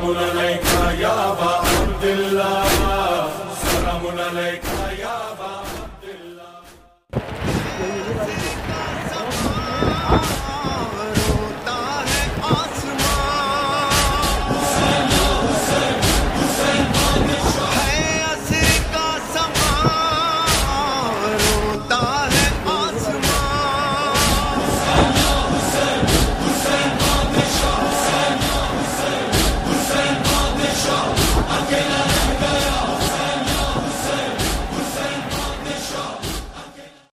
سلام علیکہ یا ابا عبداللہ، سلام علیکہ یا ابا عبداللہ۔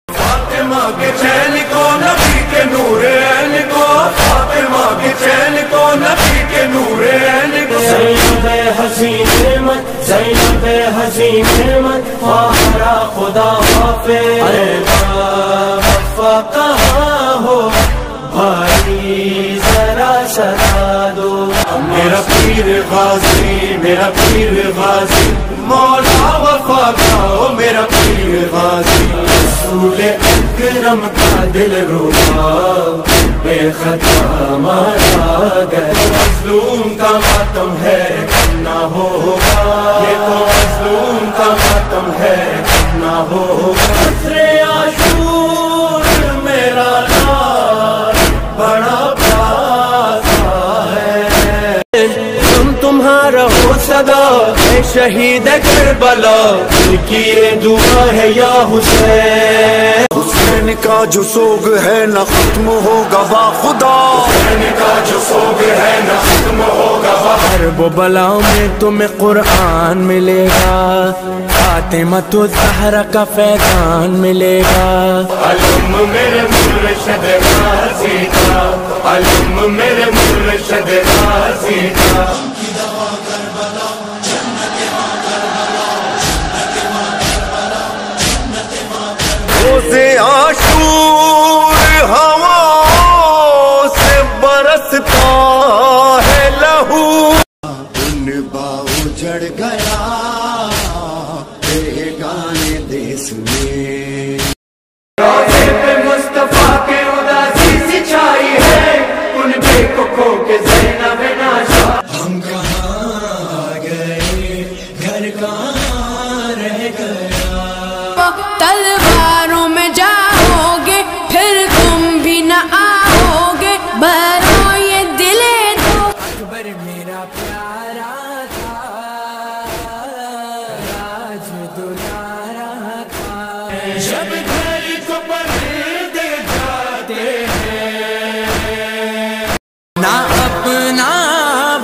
فاطمہ کے چین کو نبی کے نور عین کو، فاطمہ کے چین کو نبی کے نور عین کو، زینب حسین احمد، زینب حسین احمد، خواہرہ خدا حافظ وفا کہاں ہو بھائی ذرا صدا دو، میرا پیر غازی، میرا پیر غازی، مولا وفا کا میرا پیر غازی، رسول اکرم کا دل روبا بے خطا مارا گیا، مظلوم کا ماتم ہے کرنا ہوگا، یہ تو مظلوم کا ماتم ہے کرنا ہوگا، عصر عاشور میرا نام بڑا پیاسا ہے، تمہارا ہو صدا اے شہید کربلا، دل کی یہ دعا ہے یا حسین، حسین کا جو سوگ ہے نہ ختم ہوگا با خدا، حسین کا جو سوگ ہے نہ ختم ہوگا با حرب و بلا میں تمہیں قرآن ملے گا، فاطمۃ الزہرا کا فیضان ملے گا، علم میرے مرشد غازی کا، علم میرے مرشد غازی کا، روز عاشور ہواؤں سے برستا ہے لہو، ان باؤ جڑ گیا بیگانے دیس میں، روزے پہ مصطفیٰ کے اداسی سی چھائی ہے، ان بے کو کھو کے زینب ناشا، ہم کہاں گئے گھر کہاں رہ گیا، تلواروں میں جاؤ گے پھر تم بھی نہ آؤ گے، برو یہ دل دو، اکبر میرا پیارا تھا راج دلارا تھا، جب گھر کو پردے جاتے ہیں، نہ اپنا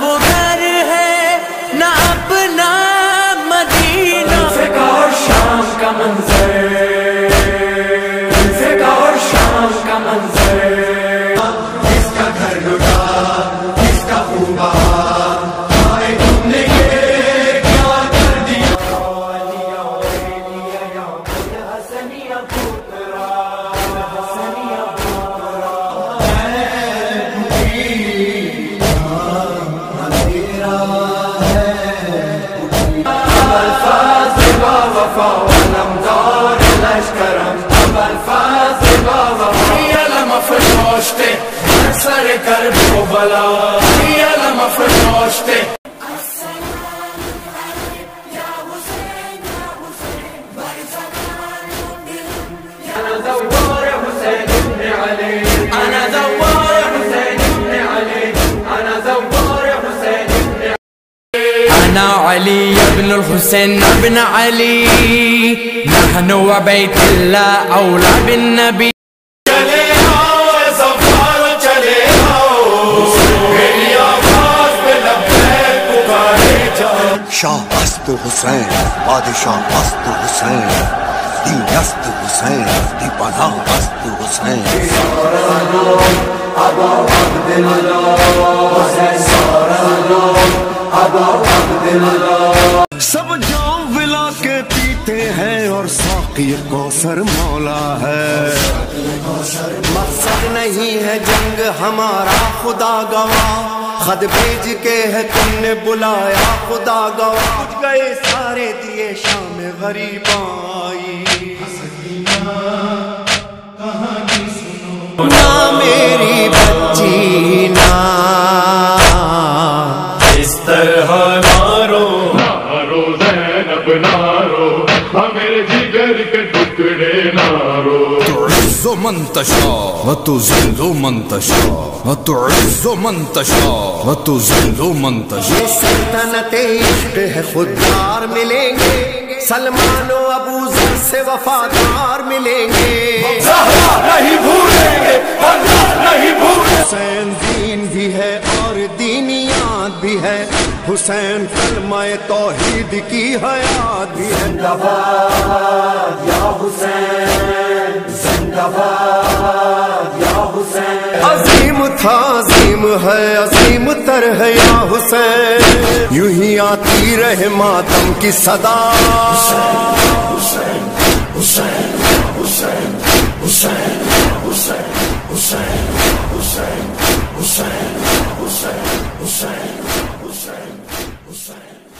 وہ گھر ہے نہ اپنا مدینہ، فقہ اور شام کا منظر، فقہ اور شام کا منظر، کس کا گھر لٹا کس کا خوبا، آئے تم نے یہ کیا کر دیا، حسنیہ پوترا، حسنیہ پوترا، الفاظ با وفا علمدار لشکرم، الفاظ با وفا علم افراشته بر سر کرب و بلا، علم افراشته انا دوار حسین ابن علی، انا دوار حسین ابن علی، انا دوار حسین ابن علی، أنا علي ابن الحسين ابن علي، نحن وبيت الله أولى بالنبي، چلے آؤ ظفار چلے آؤ، میری آواز پہ لبیک پکارے جاؤ، شاہ است حسین بادشاہ است حسین، دی است حسین دی پناہ است حسین، ابا عبداللہ حسین ابا عبداللہ، سب جام ولا کے پیتے ہیں اور ساقی کوثر مولا ہے، مقصد نہیں ہے جنگ ہمارا خدا گواہ، خط بھیج کے ہے تم نے بلایا خدا گواہ، اٹھ گئے سارے دیے شام غریب آئی، نہ میری بچی نہ اس طرح نارو نارو زینب نارو میرے جگر کے ٹکڑے نارو تعز من تشاء وتذل من تشاء وتعز من تشاء وتذل من تشاء. یہ سلطنت عشق ہے خوددار ملیں گے، سلمان و ابو ذر سے وفادار ملیں گے. زہرا نہیں بھولیں گے، اللہ نہیں بھولیں. حسین دین بھی ہے اور دینیات بھی ہے، حسین کلمہ توحید کی حیات بھی ہے. زندہ باد یا حسین، زندہ باد یا حسین. عظیم تھا عظیم ہے عظیم تر ہے یا حسین، یوں ہی آتی رہے ماتم کی صدا. حسین حسین حسین حسین حسین حسین حسین حسین حسین حسین حسین حسین.